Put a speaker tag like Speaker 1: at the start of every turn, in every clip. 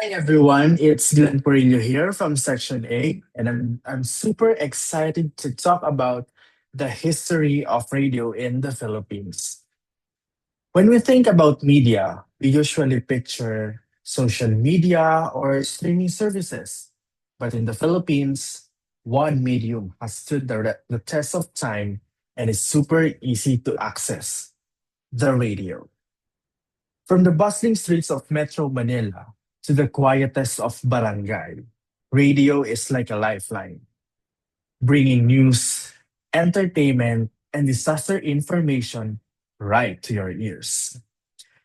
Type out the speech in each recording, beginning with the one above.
Speaker 1: Hi everyone, it's Glenn Perillo here from Section A, and I'm super excited to talk about the history of radio in the Philippines. When we think about media, we usually picture social media or streaming services. But in the Philippines, one medium has stood the test of time and is super easy to access: the radio. From the bustling streets of Metro Manila to the quietest of barangay, radio is like a lifeline, bringing news, entertainment, and disaster information right to your ears.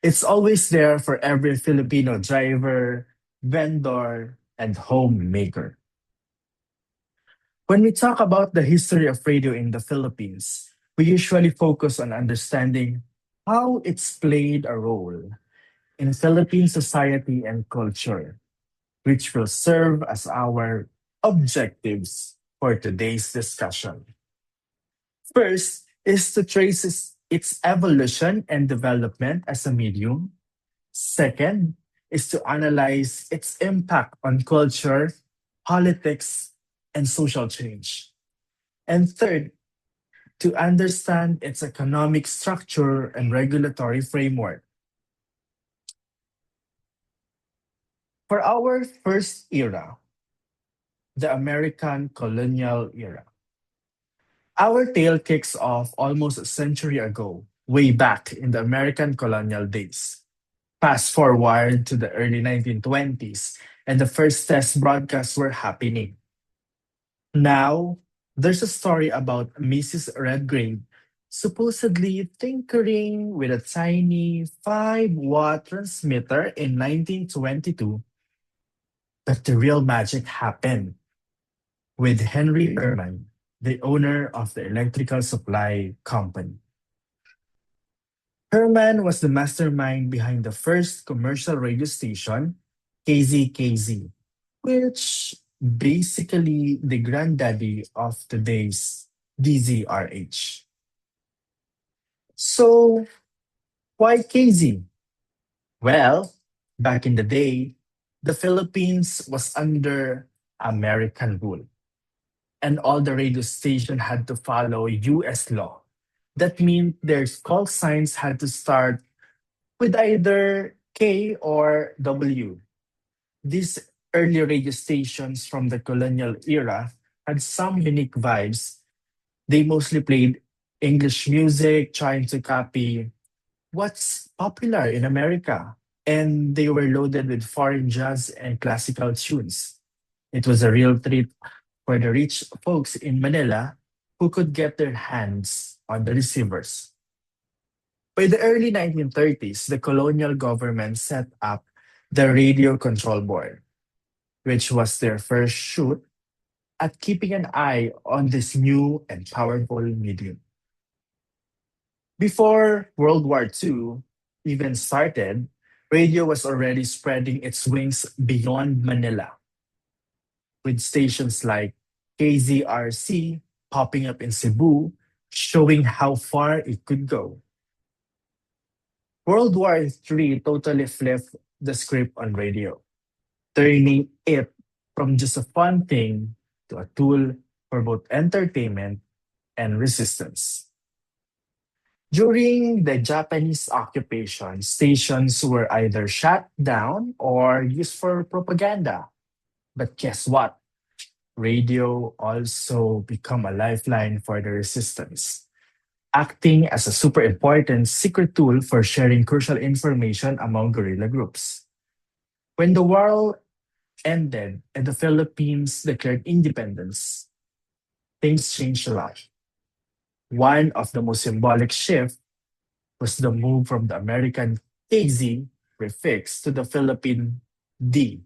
Speaker 1: It's always there for every Filipino driver, vendor, and homemaker. When we talk about the history of radio in the Philippines, we usually focus on understanding how it's played a role in Philippine society and culture, which will serve as our objectives for today's discussion. First is to trace its evolution and development as a medium. Second is to analyze its impact on culture, politics, and social change. And third, to understand its economic structure and regulatory framework. For our first era, the American colonial era, our tale kicks off almost a century ago, way back in the American colonial days. Fast forward to the early 1920s, and the first test broadcasts were happening. Now, there's a story about Mrs. Redgrave supposedly tinkering with a tiny 5-watt transmitter in 1922, but the real magic happened with Henry Herman, the owner of the electrical supply company. Herman was the mastermind behind the first commercial radio station, KZKZ, which basically the granddaddy of today's DZRH. So, why KZ? Well, back in the day, the Philippines was under American rule, and all the radio station had to follow US law. That means their call signs had to start with either K or W. These early radio stations from the colonial era had some unique vibes. They mostly played English music, trying to copy what's popular in America, and they were loaded with foreign jazz and classical tunes. It was a real treat for the rich folks in Manila who could get their hands on the receivers. By the early 1930s, the colonial government set up the Radio Control Board, which was their first shoot at keeping an eye on this new and powerful medium. Before World War II even started, radio was already spreading its wings beyond Manila, with stations like KZRC popping up in Cebu, showing how far it could go. World War III totally flipped the script on radio, turning it from just a fun thing to a tool for both entertainment and resistance. During the Japanese occupation, stations were either shut down or used for propaganda. But guess what? Radio also become a lifeline for the resistance, acting as a super important secret tool for sharing crucial information among guerrilla groups. When the war ended and the Philippines declared independence, things changed a lot. One of the most symbolic shifts was the move from the American KZ prefix to the Philippine D.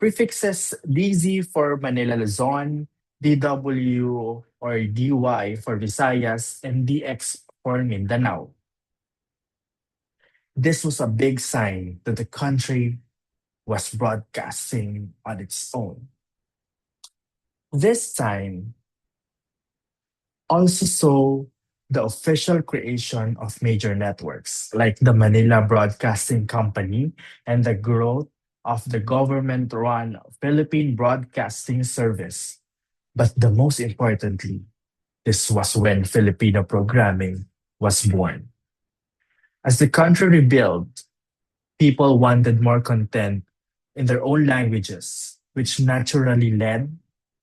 Speaker 1: Prefixes DZ for Manila Luzon, DW or DY for Visayas, and DX for Mindanao. This was a big sign that the country was broadcasting on its own. This time also saw the official creation of major networks like the Manila Broadcasting Company and the growth of the government run Philippine Broadcasting Service. But the most importantly, this was when Filipino programming was born. As the country rebuilt, people wanted more content in their own languages, which naturally led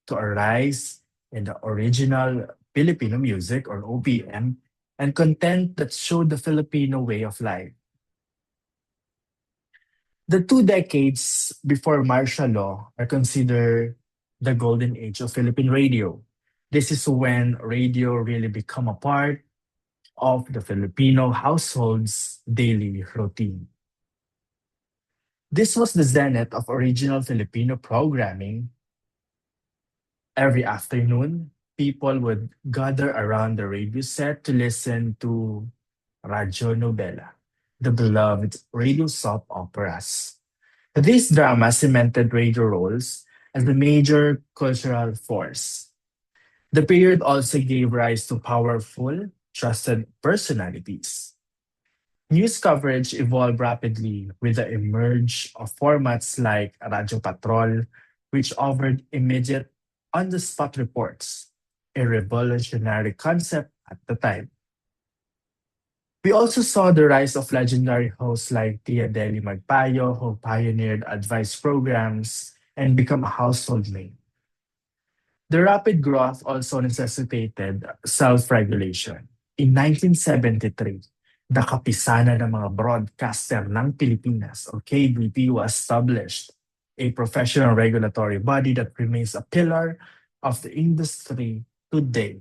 Speaker 1: to a rise in the original Filipino music or OPM and content that showed the Filipino way of life. The 2 decades before martial law are considered the golden age of Philippine radio. This is when radio really become a part of the Filipino household's daily routine. This was the zenith of original Filipino programming. Every afternoon, people would gather around the radio set to listen to Radio Novela, the beloved radio soap operas. These dramas cemented radio roles as a major cultural force. The period also gave rise to powerful, trusted personalities. News coverage evolved rapidly with the emerge of formats like Radio Patrol, which offered immediate, on-the-spot reports, a revolutionary concept at the time. We also saw the rise of legendary hosts like Tia Deli Magpayo, who pioneered advice programs and become a household name. The rapid growth also necessitated self-regulation. In 1973, the Kapisanan ng mga Broadcaster ng Pilipinas or KBP was established, a professional regulatory body that remains a pillar of the industry today.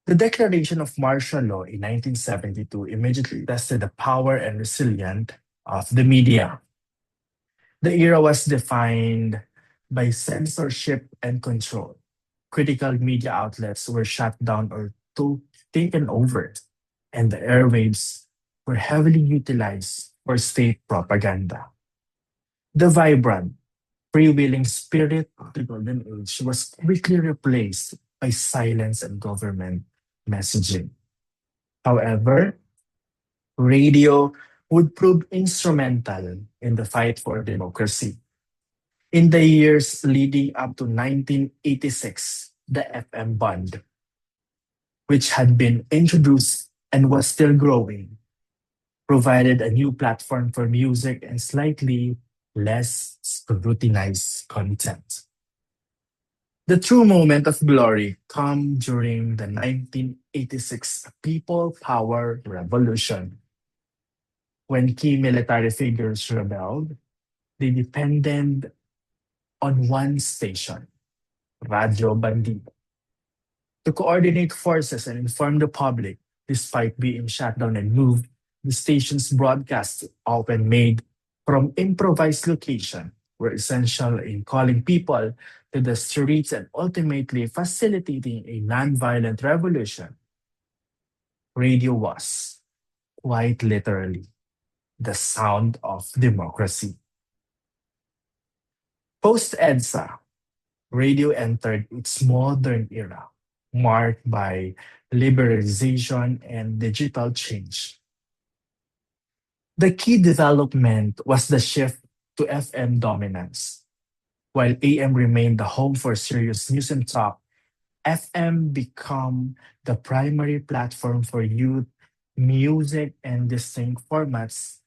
Speaker 1: The declaration of martial law in 1972 immediately tested the power and resilience of the media. The era was defined by censorship and control. Critical media outlets were shut down or taken over, and the airwaves were heavily utilized for state propaganda. The vibrant, freewheeling spirit of the Golden Age was quickly replaced by silence and government messaging. However, radio would prove instrumental in the fight for democracy. In the years leading up to 1986, the FM band, which had been introduced and was still growing, provided a new platform for music and slightly less scrutinized content. The true moment of glory come during the 1986 People Power Revolution. When key military figures rebelled, they depended on one station, Radio Bandido, to coordinate forces and inform the public. Despite being shut down and moved, the station's broadcasts, often made from improvised location, were essential in calling people to the streets and ultimately facilitating a nonviolent revolution. Radio was, quite literally, the sound of democracy. Post EDSA, radio entered its modern era, marked by liberalization and digital change. The key development was the shift to FM dominance. While AM remained the home for serious news and talk, FM became the primary platform for youth, music, and distinct formats,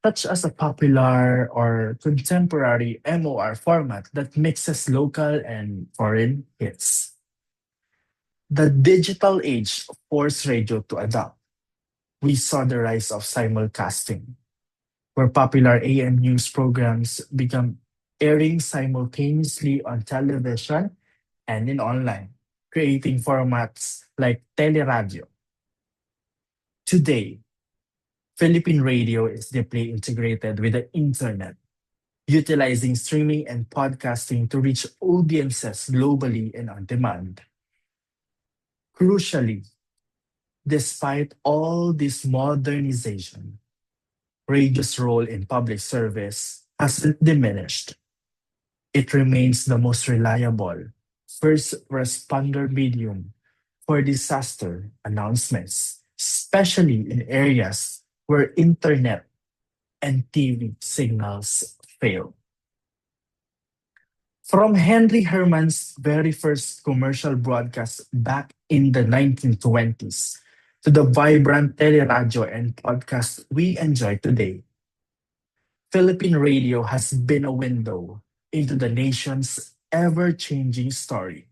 Speaker 1: such as a popular or contemporary MOR format that mixes local and foreign hits. The digital age forced radio to adapt. We saw the rise of simulcasting, where popular AM news programs began airing simultaneously on television and in online, creating formats like teleradio. Today, Philippine radio is deeply integrated with the internet, utilizing streaming and podcasting to reach audiences globally and on demand. Crucially, despite all this modernization, radio's role in public service hasn't diminished. It remains the most reliable first responder medium for disaster announcements, especially in areas where internet and TV signals failed. From Henry Herman's very first commercial broadcast back in the 1920s to the vibrant teleradio and podcast we enjoy today, Philippine radio has been a window into the nation's ever changing story.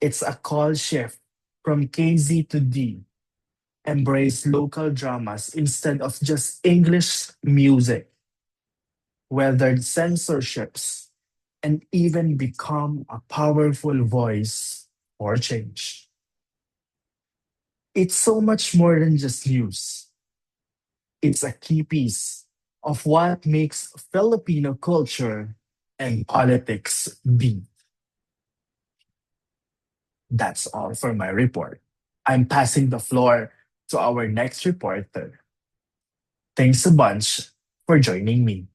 Speaker 1: It's a call shift from KZ to D, embrace local dramas instead of just English music, weathered censorships, and even become a powerful voice for change. It's so much more than just news. It's a key piece of what makes Filipino culture and politics be. That's all for my report. I'm passing the floor to our next reporter. Thanks a bunch for joining me.